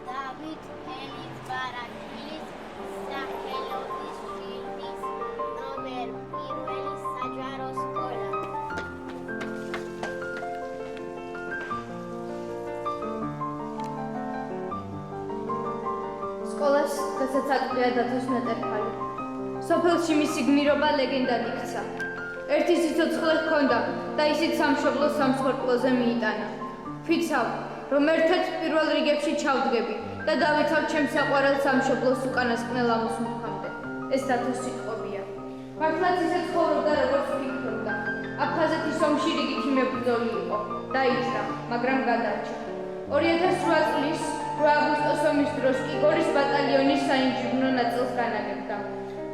დავით ელიზბარათილის სახელობის შილდის ნომერ 1 საჯარო სკოლა. სკოლას გასაცაკლია დათოს ნატერფალი. სოფელში მისი გმირობა ლეგენდად იქცა. ერთი სიცოცხლე ჰქონდა და ისიც სამშობლოს სამსხვერპლოზე მიიტანა. ვფიცავ, რომ ერთად პირველ რიგებში ჩავდგები და დავიცავ ჩემს საყვარელ სამშობლოს უკანასკნელ ამოსმუხამდე. ეს დათოს სიტყვებია. მართლაც ისე ცხოვრობდა, როგორც ფიქრობდა. აფხაზეთის ომში რიგითი მებრძოლი იყო. დაიჭრა, მაგრამ გადარჩა. 2008 წლის 8 აგვისტოს ომის დროს კი გორის ბატალიონის საინჟინრო ნაწილს განაგებდა.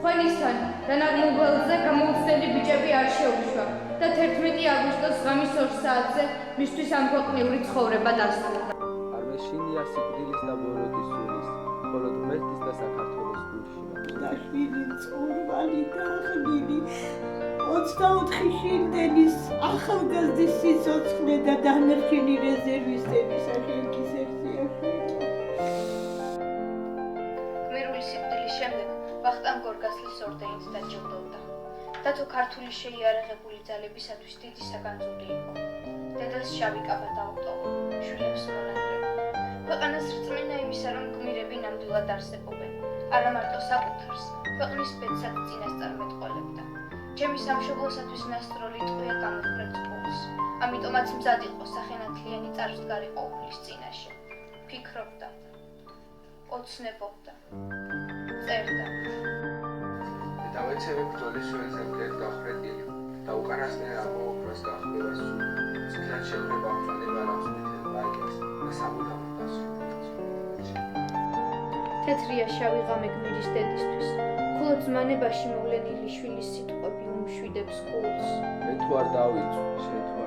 ხველისთან დანაგმულ ველზე გამოუცდელი ბიჭები არ შეუშვა და 11 აგვისტოს ღამის 2 საათზე მისთვის ამქვეყნიური ცხოვრება დასრულდა. არმეშინია სიკვდილის და ბოროტის სულის, მხოლოდ ღმერთის და საქართველოს გულში. შვილი წურვალი დაღლილი 24 შილდენის ახალგაზრდის სიცოცხლე და დანარჩენი რეზერვისტების სახელის ერთიაშვილი. გმირული სიკვდილის შემდეგ ვახტანგ გორგასლის ორდენით დაჯილდოვდა. დათო ქართული შეიარაღებული ძალებისათვის დიდი საგანძური იყო. დედას შავი კაბა დაუტოვა, შვილებს მონადირე. ქვეყანას რწმენა იმისა, რომ გმირები ნამდვილად არსებობენ, არა მარტო საკუთარს, ქვეყნის ბედსაც წინასწარმეტყველებდა. ჩემი სამშობლოსათვის ნასტროლი ტყვია გამეხრეთ პულს, ამიტომაც მზად იყო სახენათლიანი წარსდგარი ყოვლის წინაშე. ფიქრობდა, ოცნებობდა, წერდა. დავეცები ბრძოლის ველზე მკერდ გახრეტილი და უკანასკნელ ამოოქროს გახდება სული. წილად შევრება მწვანება რამს მითელ ბაიკებს და სამუდამოდ დასრულებს. თეთრია შავი ღამე გმირის დედისთვის, მხოლოდ ზმანებაში მოვლენილი შვილის სიტყვები უმშვიდებს გულს. მე თუ არ დავიწვი, შენ თუ